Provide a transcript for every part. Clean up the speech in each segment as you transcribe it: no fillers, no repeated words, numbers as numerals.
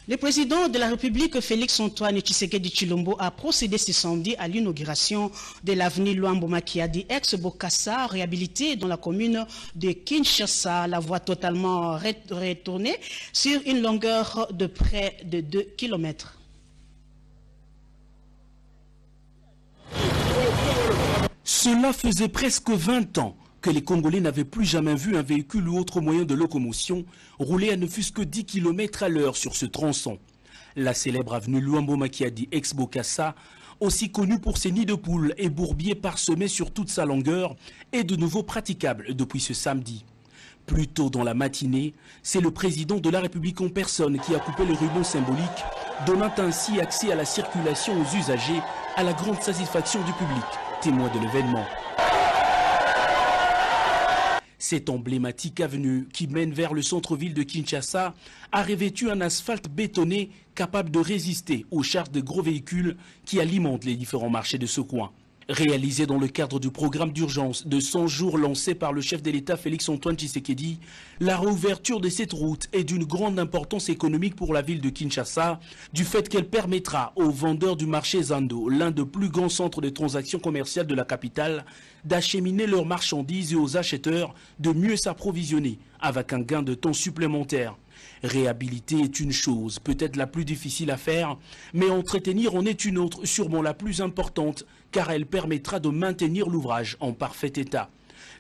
Le président de la République, Félix-Antoine Tshisekedi Tshilombo, a procédé ce samedi à l'inauguration de l'avenue Luambo Makiadi, ex-Bokassa, réhabilitée dans la commune de Kinshasa. La voie totalement retournée sur une longueur de près de 2 km. Cela faisait presque 20 ans que les Congolais n'avaient plus jamais vu un véhicule ou autre moyen de locomotion rouler à ne fût-ce que 10 km à l'heure sur ce tronçon. La célèbre avenue Luambo Makiadi ex-Bokassa, aussi connue pour ses nids de poules et bourbiers parsemés sur toute sa longueur, est de nouveau praticable depuis ce samedi. Plus tôt dans la matinée, c'est le président de la République en personne qui a coupé le ruban symbolique, donnant ainsi accès à la circulation aux usagers à la grande satisfaction du public, témoin de l'événement. Cette emblématique avenue qui mène vers le centre-ville de Kinshasa a revêtu un asphalte bétonné capable de résister aux charges de gros véhicules qui alimentent les différents marchés de ce coin. Réalisé dans le cadre du programme d'urgence de 100 jours lancé par le chef de l'État Félix-Antoine Tshisekedi, la réouverture de cette route est d'une grande importance économique pour la ville de Kinshasa, du fait qu'elle permettra aux vendeurs du marché Zando, l'un des plus grands centres de transactions commerciales de la capitale, d'acheminer leurs marchandises et aux acheteurs de mieux s'approvisionner avec un gain de temps supplémentaire. Réhabiliter est une chose, peut-être la plus difficile à faire, mais entretenir en est une autre, sûrement la plus importante, car elle permettra de maintenir l'ouvrage en parfait état.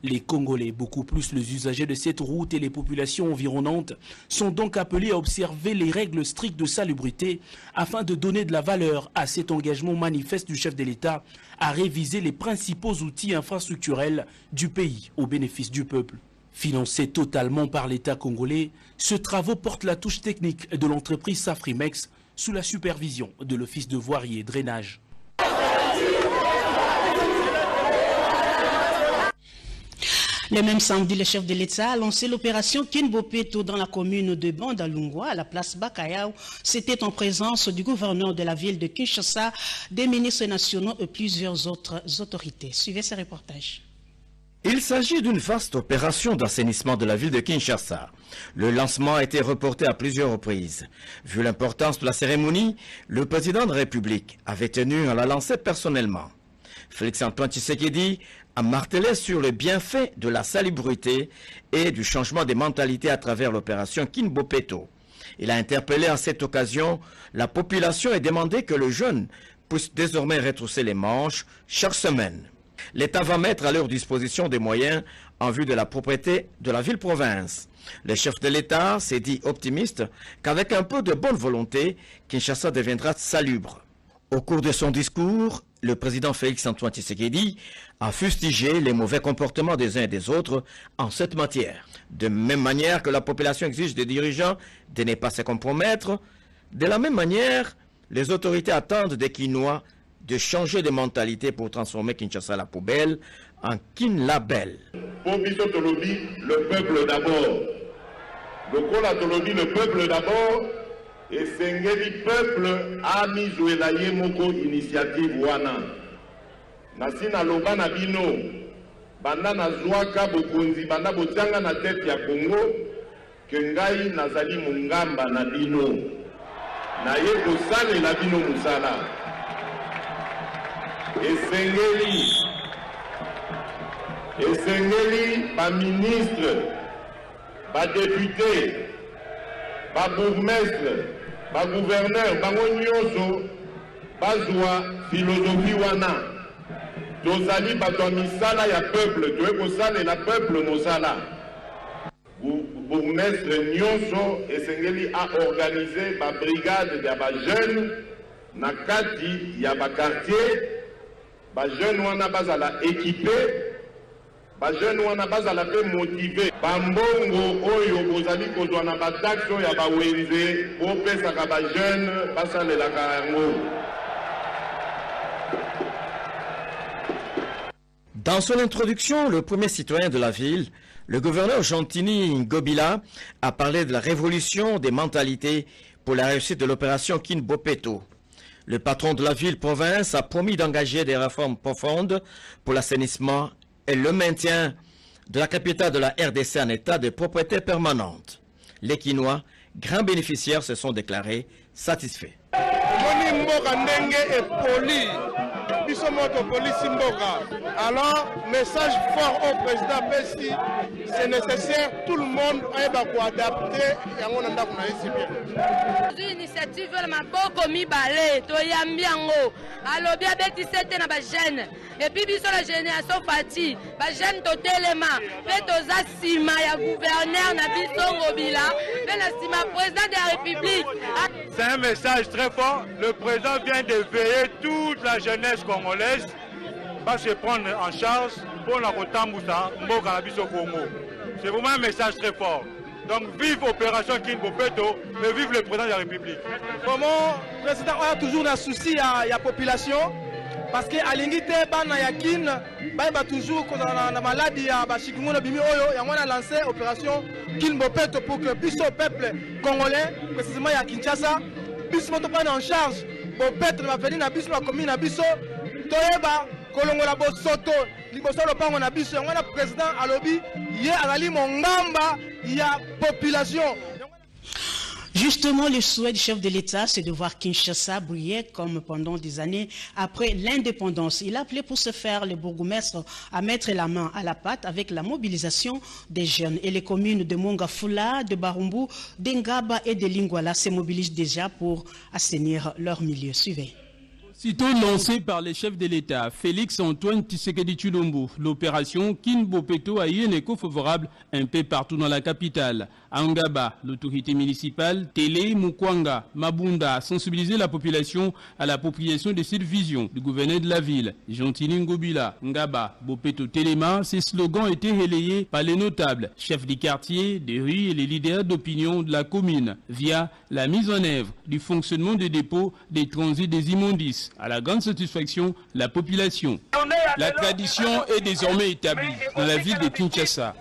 Les Congolais, beaucoup plus les usagers de cette route et les populations environnantes, sont donc appelés à observer les règles strictes de salubrité afin de donner de la valeur à cet engagement manifeste du chef de l'État à réviser les principaux outils infrastructurels du pays au bénéfice du peuple. Financé totalement par l'État congolais, ce travaux porte la touche technique de l'entreprise Safrimex sous la supervision de l'Office de voirie et drainage. Le même samedi, le chef de l'État a lancé l'opération Kinbopeto dans la commune de Bandalungwa, à la place Bakayao. C'était en présence du gouverneur de la ville de Kinshasa, des ministres nationaux et plusieurs autres autorités. Suivez ce reportage. Il s'agit d'une vaste opération d'assainissement de la ville de Kinshasa. Le lancement a été reporté à plusieurs reprises. Vu l'importance de la cérémonie, le président de la République avait tenu à la lancer personnellement. Félix-Antoine Tshisekedi a martelé sur le bienfait de la salubrité et du changement des mentalités à travers l'opération Kinbopeto. Il a interpellé en cette occasion la population et demandé que le jeune puisse désormais retrousser les manches chaque semaine. L'État va mettre à leur disposition des moyens en vue de la propreté de la ville-province. Le chef de l'État s'est dit optimiste qu'avec un peu de bonne volonté, Kinshasa deviendra salubre. Au cours de son discours, le président Félix-Antoine Tshisekedi a fustigé les mauvais comportements des uns et des autres en cette matière. De même manière que la population exige des dirigeants de ne pas se compromettre, de la même manière, les autorités attendent des Kinois de changer de mentalité pour transformer Kinshasa la poubelle en Kinlabel. Le peuple d'abord. Le peuple d'abord. Et Sengeli peuple a mis Joëlaye Moko initiative wana. Nasina loba na bino. Banda na zwaka bokonzi banda botianga na tete ya Congo. Kengai nazali mungamba na bino. Na ye kosale la bino musala. Esengeli, ba ministre, ba député, ba bourgmestre, ba gouverneur, bango nyonso, bazwa philosophie wana. Tozali bato misala ya peuple, toye kosala la peuple mosala. Bourgmestre nyonso, esengeli a organisé ba brigade ya ba jeunes, na kati ya ba quartier. Ba jeune wana bazala équipé, ba jeune wana bazala pe motivé. Ba mbongo oyo bozali kozwa na ba taxe ya ba wenze opesaka ba jeune basalelaka yango. Dans son introduction, le premier citoyen de la ville, le gouverneur Jantini Ngobila, a parlé de la révolution des mentalités pour la réussite de l'opération Kinbopeto. Le patron de la ville-province a promis d'engager des réformes profondes pour l'assainissement et le maintien de la capitale de la RDC en état de propriété permanente. Les Kinois grands bénéficiaires se sont déclarés satisfaits. Alors, message fort au président Pessi, c'est nécessaire, tout le monde a adapté et on a une initiative ma boko mi balé to yambiango alors bien beti c'était na ba jeune et puis biso la génération fati ba jeune to telema pe to za sima ya gouverneur na biso ngobila pe na sima président de la République. C'est un message très fort. Le président vient de veiller toute la jeunesse congolaise va se prendre en charge pour la Rotamoussa, Mboka Nabiso Congo. C'est vraiment un message très fort. Donc vive l'opération Kin Bopeto, mais vive le président de la République. Comment le président a toujours un souci à la population parce que à l'ingité bana yakin ba toujours quand on a maladie à Chikungunya bimi oyo ya mwana lancé opération Kin Bopeto pour que puisse au peuple congolais précisément à Kinshasa puisse prendre en charge Bopeto va venir na biso la commune na biso toyeba kolongola bosoto liboso lopango na biso yango na président alobi ye azali mongamba ya population. Justement, le souhait du chef de l'État, c'est de voir Kinshasa briller comme pendant des années après l'indépendance. Il a appelé pour ce faire les bourgmestres à mettre la main à la pâte avec la mobilisation des jeunes. Et les communes de Mongafula, de Barumbu, d'Engaba et de Lingwala se mobilisent déjà pour assainir leur milieu. Suivez. Sitôt lancé par les chefs de l'État, Félix Antoine Tshisekedi Tshilombo, l'opération Kin Bopeto a eu un écho favorable un peu partout dans la capitale. À Ngaba, l'autorité municipale, Télé, Mukwanga, Mabunda a sensibilisé la population à l'appropriation de cette vision du gouverneur de la ville, Gentili Ngobila. Ngaba, Bopeto Telema, ces slogans étaient relayés par les notables, chefs des quartiers, des rues et les leaders d'opinion de la commune, via la mise en œuvre du fonctionnement des dépôts des transits des immondices. À la grande satisfaction, la population. La tradition est désormais établie dans la ville de Kinshasa.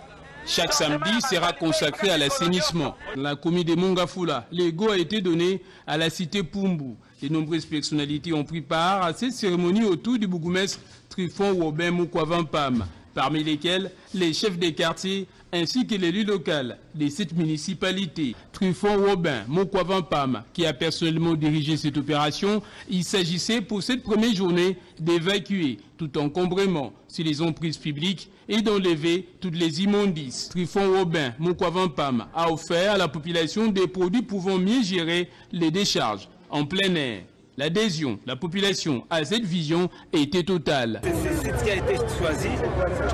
Chaque samedi sera consacré à l'assainissement. Dans la commune de Mongafula, l'ego a été donné à la cité Pumbu. De nombreuses personnalités ont pris part à cette cérémonie autour du bourgmestre Trifon Robin Moukwavan-Pam, parmi lesquels les chefs des quartiers ainsi que l'élu local de cette municipalité. Trifon Robin Moukwavan-Pam, qui a personnellement dirigé cette opération, il s'agissait pour cette première journée d'évacuer tout encombrement sur les emprises publiques et d'enlever toutes les immondices. Trifon Robin Moukwavan-Pam a offert à la population des produits pouvant mieux gérer les décharges en plein air. L'adhésion de la population à cette vision était totale. C'est ce qui a été choisi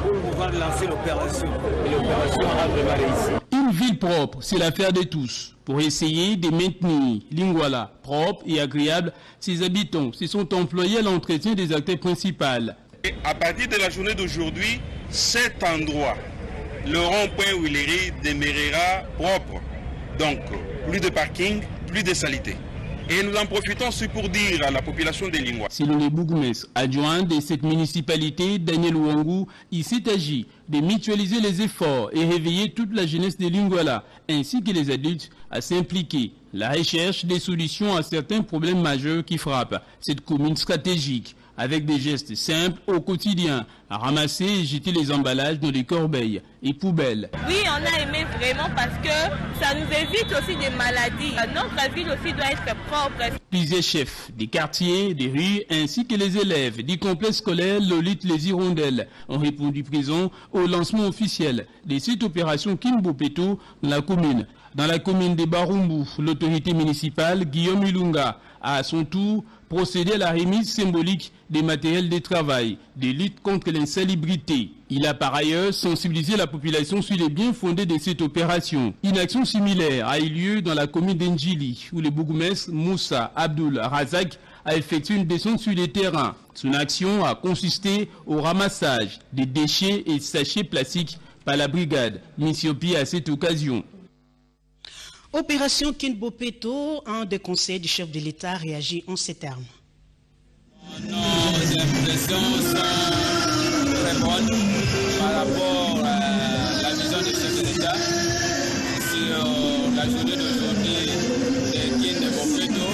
pour pouvoir lancer l'opération. Et l'opération a vraiment réussi. Une ville propre, c'est l'affaire de tous. Pour essayer de maintenir Lingwala propre et agréable, ses habitants se sont employés à l'entretien des acteurs principaux. Et à partir de la journée d'aujourd'hui, cet endroit, le rond-point Willery, demeurera propre. Donc, plus de parking, plus de saleté. Et nous en profitons aussi pour dire à la population de Lingwala. Selon les bourgmestres adjoints de cette municipalité, Daniel Ouangou, il s'est agi de mutualiser les efforts et réveiller toute la jeunesse de Lingwala, ainsi que les adultes, à s'impliquer. La recherche des solutions à certains problèmes majeurs qui frappent cette commune stratégique, avec des gestes simples au quotidien, à ramasser et jeter les emballages dans les corbeilles et poubelles. Oui, on a aimé vraiment parce que ça nous évite aussi des maladies. Notre ville aussi doit être propre. Plusieurs chefs des quartiers, des rues, ainsi que les élèves du complexe scolaire Lolite les Hirondelles ont répondu présent au lancement officiel de cette opération Kin Bopeto dans la commune. Dans la commune de Barumbu, l'autorité municipale, Guillaume Ilunga, a à son tour procédé à la remise symbolique des matériels de travail, de lutte contre l'insalubrité. Il a par ailleurs sensibilisé la population sur les biens fondés de cette opération. Une action similaire a eu lieu dans la commune d'Endjili, où le bourgmestre Moussa Abdul Razak a effectué une descente sur les terrains. Son action a consisté au ramassage des déchets et sachets plastiques par la brigade Missiopi à cette occasion. Opération Kin Bopeto, un des conseils du chef de l'État réagit en ces termes. Nos impressions sont très bonnes par rapport à la vision du chef de l'État sur la journée d'aujourd'hui de Kin Bopeto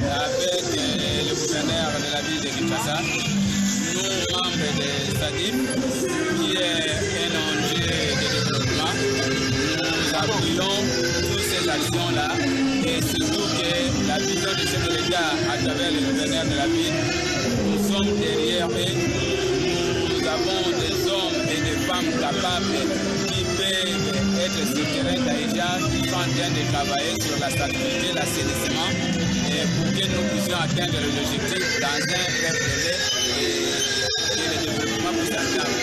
avec le gouverneur de la ville de Kinshasa, nous membres de SADIP, qui est un enjeu de développement. Nous appuyons tous ces action-là et surtout que la vision du chef de l'État à travers le gouverneur de la ville, nous sommes derrière eux. Nous avons des hommes et des femmes capables qui peuvent être sur le terrain d'Aïja, qui sont en train de travailler sur la stabilité, l'assainissement, pour que nous puissions atteindre les objectifs dans un bref délai et le développement puisse atteindre.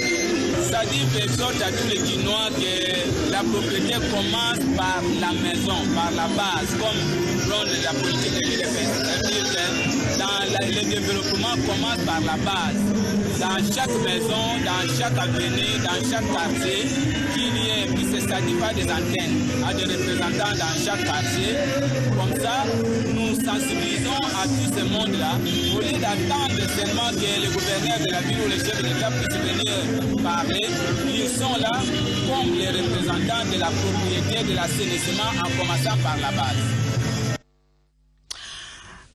Ça dit de sorte à tous les Guinois que la propriété commence par la maison, par la base, comme l'on de la politique de l'UDPS. C'est-à-dire que le développement commence par la base. Dans chaque maison, dans chaque avenue, dans chaque quartier, qu'il y ait, puis c'est ça dit pas des antennes, à des représentants dans chaque quartier. Comme ça, nous sensibilisons à tout ce monde-là, au lieu d'attendre seulement que le gouverneur de la ville ou le chef de l'État puisse venir parler. Ils sont là comme les représentants de la propriété de l'assainissement en commençant par la base.